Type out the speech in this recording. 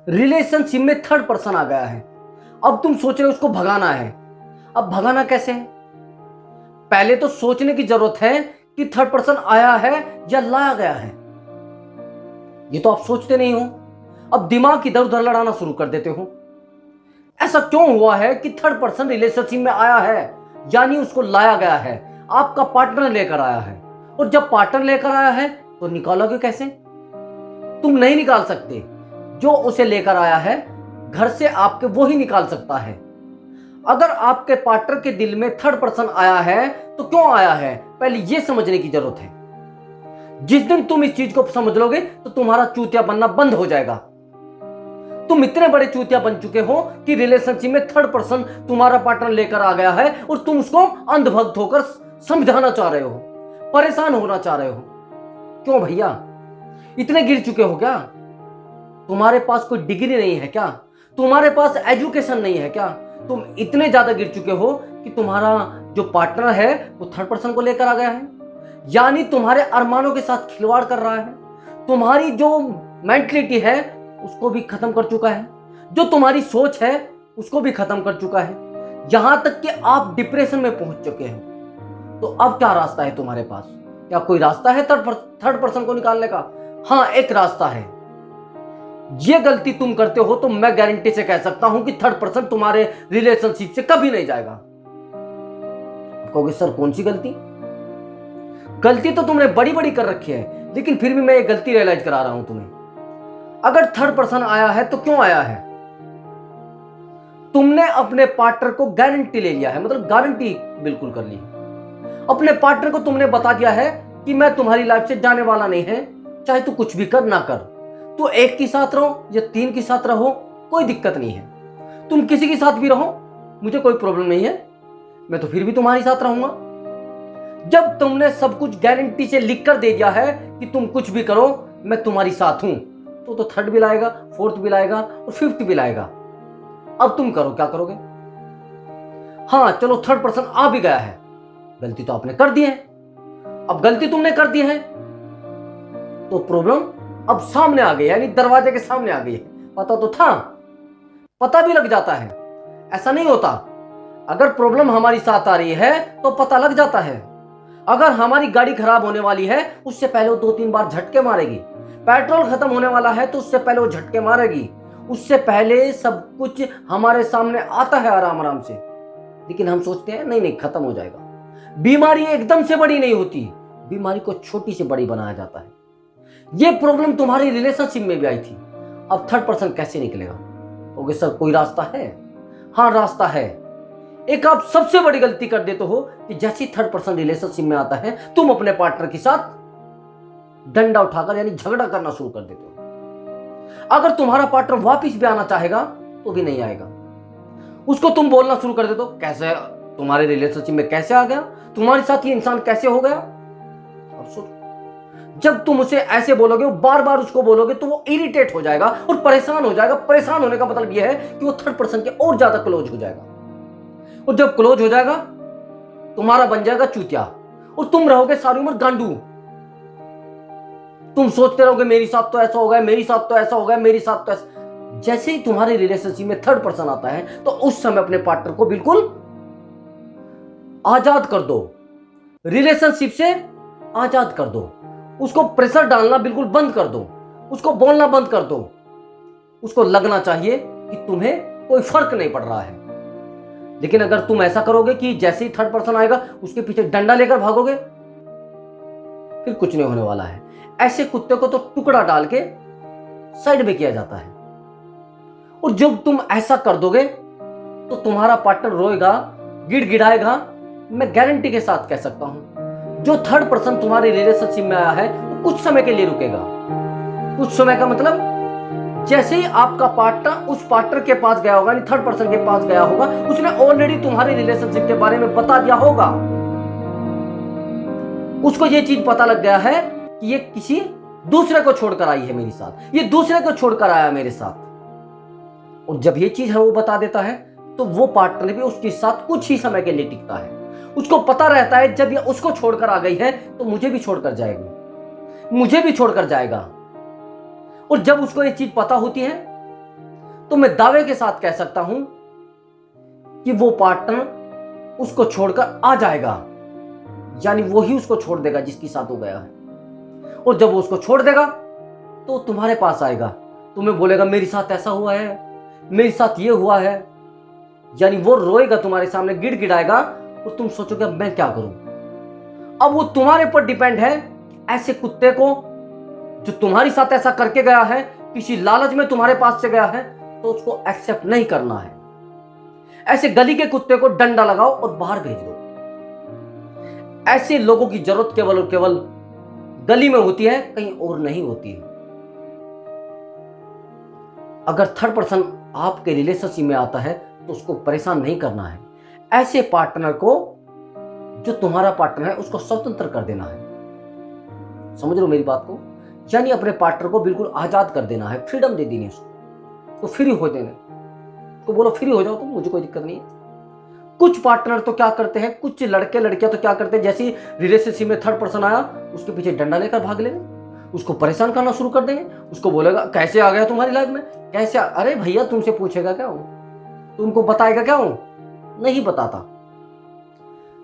Relationship में third person आ गया है। अब तुम सोच रहे हो उसको भगाना है। अब भगाना कैसे है? पहले तो सोचने की जरूरत है कि थर्ड पर्सन आया है या लाया गया है। ये तो आप सोचते नहीं हो। अब दिमाग इधर उधर लड़ाना शुरू कर देते हो। ऐसा क्यों हुआ है कि थर्ड पर्सन रिलेशनशिप में आया है, यानी उसको लाया गया है, आपका पार्टनर लेकर आया है। और जब पार्टनर लेकर आया है तो निकालोगे कैसे? तुम नहीं निकाल सकते। जो उसे लेकर आया है घर से आपके वो ही निकाल सकता है। अगर आपके पार्टनर के दिल में थर्ड पर्सन आया है तो क्यों आया है, पहले यह समझने की जरूरत है। जिस दिन तुम इस चीज को समझ लोगे तो तुम्हारा चूतिया बनना बंद हो जाएगा। तुम इतने बड़े चूतिया बन चुके हो कि रिलेशनशिप में थर्ड पर्सन तुम्हारा पार्टनर लेकर आ गया है और तुम उसको अंधभक्त होकर समझाना चाह रहे हो, परेशान होना चाह रहे हो। क्यों भैया, इतने गिर चुके हो क्या? तुम्हारे पास कोई डिग्री नहीं है क्या? तुम्हारे पास एजुकेशन नहीं है क्या? तुम इतने ज्यादा गिर चुके हो कि तुम्हारा जो पार्टनर है वो थर्ड पर्सन को लेकर आ गया है, यानी तुम्हारे अरमानों के साथ खिलवाड़ कर रहा है। तुम्हारी जो मेंटलिटी है उसको भी खत्म कर चुका है, जो तुम्हारी सोच है उसको भी खत्म कर चुका है, यहां तक कि आप डिप्रेशन में पहुंच चुके हैं। तो अब क्या रास्ता है तुम्हारे पास? क्या कोई रास्ता है थर्ड पर्सन को निकालने का? हाँ, एक रास्ता है। ये गलती तुम करते हो तो मैं गारंटी से कह सकता हूं कि थर्ड पर्सन तुम्हारे रिलेशनशिप से कभी नहीं जाएगा। कहोगे सर कौन सी गलती? गलती तो तुमने बड़ी बड़ी कर रखी है, लेकिन फिर भी मैं ये गलती रियलाइज करा रहा हूं तुम्हें। अगर थर्ड पर्सन आया है तो क्यों आया है? तुमने अपने पार्टनर को गारंटी ले लिया है, मतलब गारंटी बिल्कुल कर ली। अपने पार्टनर को तुमने बता दिया है कि मैं तुम्हारी लाइफ से जाने वाला नहीं है, चाहे तू कुछ भी कर ना कर, तू एक के साथ रहो या तीन के साथ रहो, कोई दिक्कत नहीं है। तुम किसी के साथ भी रहो, मुझे कोई प्रॉब्लम नहीं है, मैं तो फिर भी तुम्हारे साथ रहूंगा। जब तुमने सब कुछ गारंटी से लिख कर दे दिया है कि तुम कुछ भी करो मैं तुम्हारी साथ हूं, तो थर्ड भी लाएगा, फोर्थ भी लाएगा और फिफ्थ भी लाएगा। अब तुम करो, क्या करोगे? हाँ चलो, थर्ड पर्सन आ भी गया है, गलती तो आपने कर दी है। अब गलती तुमने कर दी है तो प्रॉब्लम अब सामने आ गई, यानी दरवाजे के सामने आ गई है। पता तो था, पता भी लग जाता है। ऐसा नहीं होता, अगर प्रॉब्लम हमारी साथ आ रही है तो पता लग जाता है। अगर हमारी गाड़ी खराब होने वाली है उससे पहले वो 2-3 बार झटके मारेगी। पेट्रोल खत्म होने वाला है तो उससे पहले वो झटके मारेगी। उससे पहले सब कुछ हमारे सामने आता है आराम आराम से, लेकिन हम सोचते हैं नहीं नहीं खत्म हो जाएगा। बीमारी एकदम से बड़ी नहीं होती, बीमारी को छोटी से बड़ी बनाया जाता है। ये प्रॉब्लम तुम्हारी रिलेशनशिप में भी आई थी। अब थर्ड पर्सन कैसे निकलेगा? ओके सर कोई रास्ता है? हाँ रास्ता है। एक आप सबसे बड़ी गलती कर देते हो कि जैसे ही थर्ड पर्सन रिलेशनशिप में आता है तुम अपने पार्टनर के साथ डंडा उठाकर यानी झगड़ा करना शुरू कर देते हो। अगर तुम्हारा पार्टनर वापस भी आना चाहेगा तो भी नहीं आएगा। उसको तुम बोलना शुरू कर देते हो, कैसे तुम्हारे रिलेशनशिप में कैसे आ गया, तुम्हारे साथ ये इंसान कैसे हो गया। अब सोचो, जब तुम उसे ऐसे बोलोगे, बार बार उसको बोलोगे, तो वो इरिटेट हो जाएगा और परेशान हो जाएगा। परेशान होने का मतलब यह है कि वो थर्ड पर्सन के और ज्यादा क्लोज हो जाएगा, और जब क्लोज हो जाएगा तुम्हारा बन जाएगा चूतिया और तुम रहोगे सारी उम्र गांडू। तुम सोचते रहोगे मेरी साथ तो ऐसा हो गया, मेरी साथ तो ऐसा हो गया, मेरी साथ तो ऐसा। जैसे ही तुम्हारे रिलेशनशिप में थर्ड पर्सन आता है तो उस समय अपने पार्टनर को बिल्कुल आजाद कर दो, रिलेशनशिप से आजाद कर दो। उसको प्रेशर डालना बिल्कुल बंद कर दो, उसको बोलना बंद कर दो। उसको लगना चाहिए कि तुम्हें कोई फर्क नहीं पड़ रहा है। लेकिन अगर तुम ऐसा करोगे कि जैसे ही थर्ड पर्सन आएगा उसके पीछे डंडा लेकर भागोगे, फिर कुछ नहीं होने वाला है। ऐसे कुत्ते को तो टुकड़ा डाल के साइड में किया जाता है। और जब तुम ऐसा कर दोगे तो तुम्हारा पार्टनर रोएगा, गिड़गिड़ाएगा। मैं गारंटी के साथ कह सकता हूं, जो थर्ड पर्सन तुम्हारे रिलेशनशिप में आया है वो कुछ समय के लिए रुकेगा। कुछ समय का मतलब जैसे ही आपका पार्टनर उस पार्टनर के पास गया होगा, थर्ड पर्सन के पास गया होगा, उसने ऑलरेडी तुम्हारे रिलेशनशिप के बारे में बता दिया होगा। उसको ये चीज पता लग गया है कि ये किसी दूसरे को छोड़कर आई है मेरे साथ, ये दूसरे को छोड़कर आया मेरे साथ। और जब ये चीज है वो बता देता है तो वो पार्टनर भी उसके साथ कुछ ही समय के लिए टिकता है। उसको पता रहता है जब ये उसको छोड़कर आ गई है तो मुझे भी छोड़कर जाएगी, मुझे भी छोड़कर जाएगा। और जब उसको ये चीज पता होती है तो मैं दावे के साथ कह सकता हूं कि वो पार्टनर उसको छोड़कर आ जाएगा, यानी वो ही उसको छोड़ देगा जिसके साथ वो गया है। और जब वो उसको छोड़ देगा तो तुम्हारे पास आएगा, तुम्हें बोलेगा मेरे साथ ऐसा हुआ है, मेरे साथ ये हुआ है, यानी वो रोएगा तुम्हारे सामने, गिड़गिड़ाएगा, और तुम सोचोगे अब मैं क्या करूं। अब वो तुम्हारे पर डिपेंड है, ऐसे कुत्ते को जो तुम्हारे साथ ऐसा करके गया है, किसी लालच में तुम्हारे पास से गया है, तो उसको एक्सेप्ट नहीं करना है। ऐसे गली के कुत्ते को डंडा लगाओ और बाहर भेज दो। ऐसे लोगों की जरूरत केवल और केवल गली में होती है, कहीं और नहीं होती है। अगर थर्ड पर्सन आपके रिलेशनशिप में आता है तो उसको परेशान नहीं करना है। ऐसे पार्टनर को, जो तुम्हारा पार्टनर है, उसको स्वतंत्र कर देना है। समझ लो मेरी बात को, यानी अपने पार्टनर को बिल्कुल आजाद कर देना है, फ्रीडम दे देनी है उसको, तो फ्री हो देना, तो बोलो फ्री हो जाओ, तो मुझे कोई दिक्कत नहीं है। कुछ पार्टनर तो क्या करते हैं, कुछ लड़के लड़कियां तो क्या करते हैं, जैसे रिलेशनशिप में थर्ड पर्सन आया, उसके पीछे डंडा लेकर भाग लेंगे, उसको परेशान करना शुरू कर देंगे, उसको बोलेगा कैसे आ गया तुम्हारी लाइफ में, कैसे अरे भैया तुमसे पूछेगा क्या हो, तुमको बताएगा क्या हो, नहीं बताता।